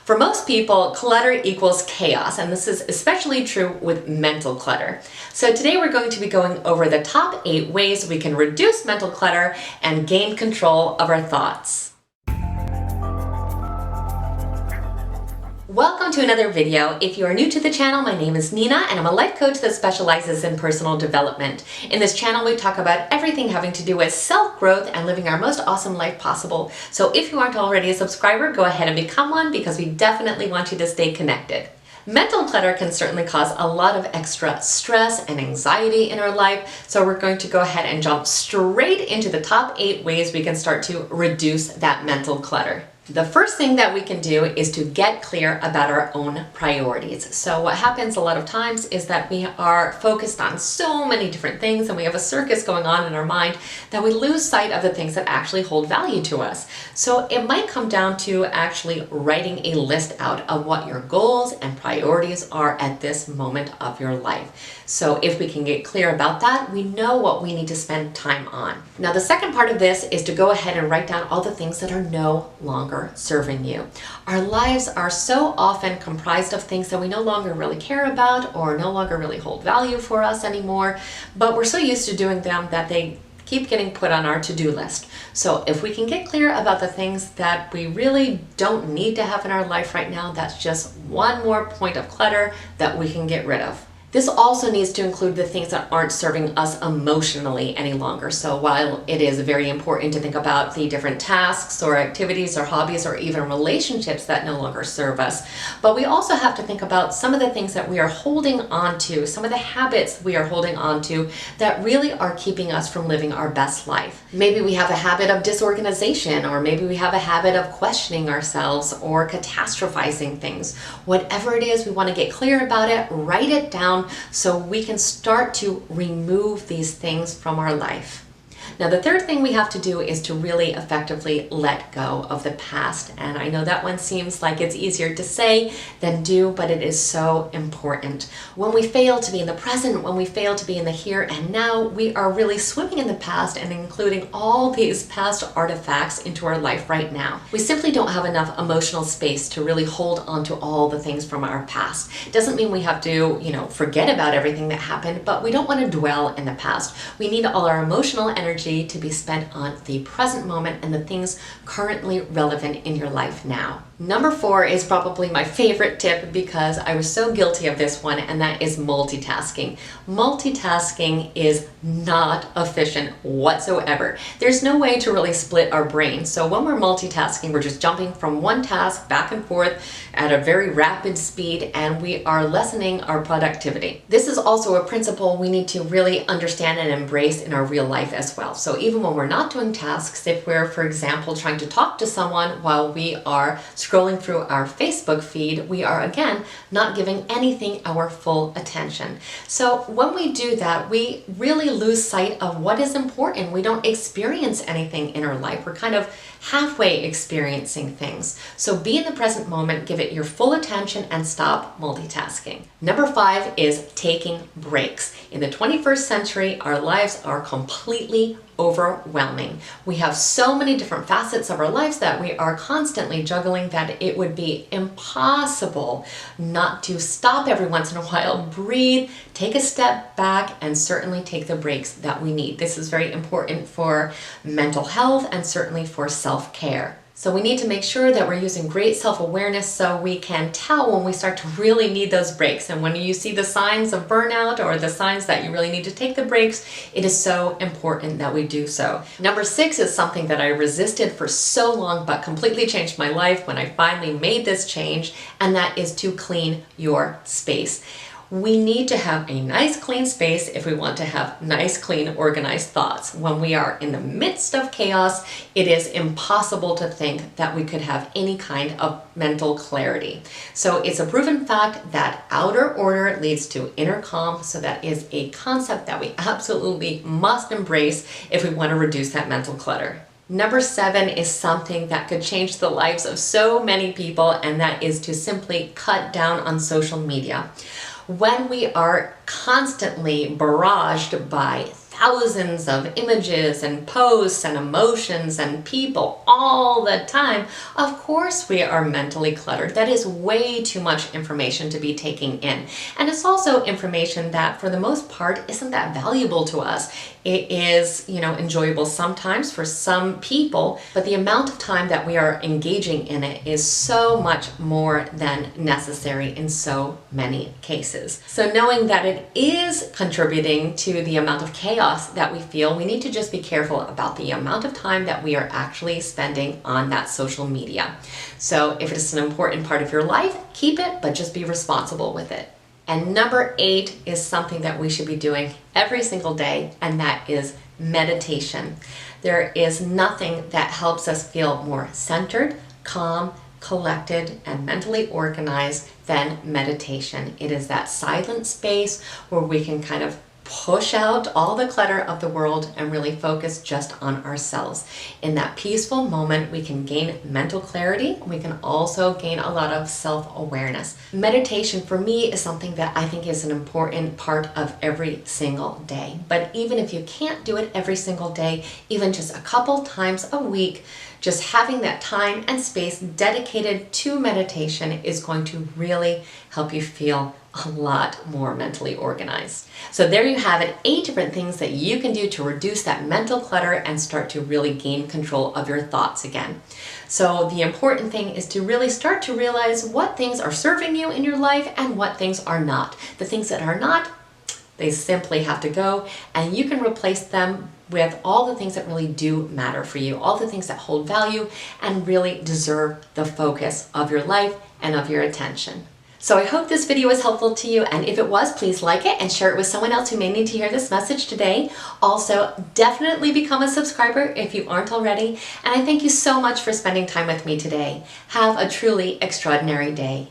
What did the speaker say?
For most people, clutter equals chaos, and this is especially true with mental clutter. So today we're going to be going over the top 8 ways we can reduce mental clutter and gain control of our thoughts. Welcome to another video. If you are new to the channel, my name is Nena and I'm a life coach that specializes in personal development. In this channel, we talk about everything having to do with self-growth and living our most awesome life possible. So if you aren't already a subscriber, go ahead and become one because we definitely want you to stay connected. Mental clutter can certainly cause a lot of extra stress and anxiety in our life, so we're going to go ahead and jump straight into the top 8 ways we can start to reduce that mental clutter. The first thing that we can do is to get clear about our own priorities. So what happens a lot of times is that we are focused on so many different things and we have a circus going on in our mind that we lose sight of the things that actually hold value to us. So it might come down to actually writing a list out of what your goals and priorities are at this moment of your life. So if we can get clear about that, we know what we need to spend time on. Now the second part of this is to go ahead and write down all the things that are no longer serving you. Our lives are so often comprised of things that we no longer really care about or no longer really hold value for us anymore, but we're so used to doing them that they keep getting put on our to-do list. So if we can get clear about the things that we really don't need to have in our life right now, that's just one more point of clutter that we can get rid of. This also needs to include the things that aren't serving us emotionally any longer. So while it is very important to think about the different tasks or activities or hobbies or even relationships that no longer serve us, but we also have to think about some of the things that we are holding on to, some of the habits we are holding on to that really are keeping us from living our best life. Maybe we have a habit of disorganization, or maybe we have a habit of questioning ourselves or catastrophizing things. Whatever it is, we want to get clear about it, write it down, so we can start to remove these things from our life. Now the third thing we have to do is to really effectively let go of the past. And I know that one seems like it's easier to say than do, but it is so important. When we fail to be in the present, when we fail to be in the here and now, we are really swimming in the past and including all these past artifacts into our life right now. We simply don't have enough emotional space to really hold on to all the things from our past. It doesn't mean we have to, forget about everything that happened, but we don't want to dwell in the past. We need all our emotional energy to be spent on the present moment and the things currently relevant in your life now. Number 4 is probably my favorite tip because I was so guilty of this one, and that is multitasking. Multitasking is not efficient whatsoever. There's no way to really split our brain. So when we're multitasking, we're just jumping from one task back and forth at a very rapid speed, and we are lessening our productivity. This is also a principle we need to really understand and embrace in our real life as well. So even when we're not doing tasks, if we're, for example, trying to talk to someone while we are scrolling through our Facebook feed, we are again not giving anything our full attention. So when we do that, we really lose sight of what is important. We don't experience anything in our life. We're kind of halfway experiencing things. So be in the present moment, give it your full attention, and stop multitasking. Number 5 is taking breaks. In the 21st century, our lives are completely overwhelming. We have so many different facets of our lives that we are constantly juggling that it would be impossible not to stop every once in a while, breathe, take a step back, and certainly take the breaks that we need. This is very important for mental health and certainly for self-care. So we need to make sure that we're using great self-awareness so we can tell when we start to really need those breaks. And when you see the signs of burnout or the signs that you really need to take the breaks, it is so important that we do so. Number 6 is something that I resisted for so long but completely changed my life when I finally made this change, and that is to clean your space. We need to have a nice clean space if we want to have nice, clean, organized thoughts. When we are in the midst of chaos, it is impossible to think that we could have any kind of mental clarity. So it's a proven fact that outer order leads to inner calm. So that is a concept that we absolutely must embrace if we want to reduce that mental clutter. Number 7 is something that could change the lives of so many people, and that is to simply cut down on social media. When we are constantly barraged by thousands of images and posts and emotions and people all the time, of course we are mentally cluttered. That is way too much information to be taking in. And it's also information that for the most part isn't that valuable to us. It is, enjoyable sometimes for some people, but the amount of time that we are engaging in it is so much more than necessary in so many cases. So knowing that it is contributing to the amount of chaos that we feel, we need to just be careful about the amount of time that we are actually spending on that social media. So if it's an important part of your life, keep it, but just be responsible with it. And number 8 is something that we should be doing every single day, and that is meditation. There is nothing that helps us feel more centered, calm, collected, and mentally organized than meditation. It is that silent space where we can kind of push out all the clutter of the world and really focus just on ourselves. In that peaceful moment, we can gain mental clarity. We can also gain a lot of self-awareness. Meditation for me is something that I think is an important part of every single day. But even if you can't do it every single day, even just a couple times a week, just having that time and space dedicated to meditation is going to really help you feel a lot more mentally organized. So there you have it, 8 different things that you can do to reduce that mental clutter and start to really gain control of your thoughts again. So the important thing is to really start to realize what things are serving you in your life and what things are not. The things that are not, they simply have to go, and you can replace them with all the things that really do matter for you, all the things that hold value and really deserve the focus of your life and of your attention. So I hope this video was helpful to you, and if it was, please like it and share it with someone else who may need to hear this message today. Also, definitely become a subscriber if you aren't already, and I thank you so much for spending time with me today. Have a truly extraordinary day.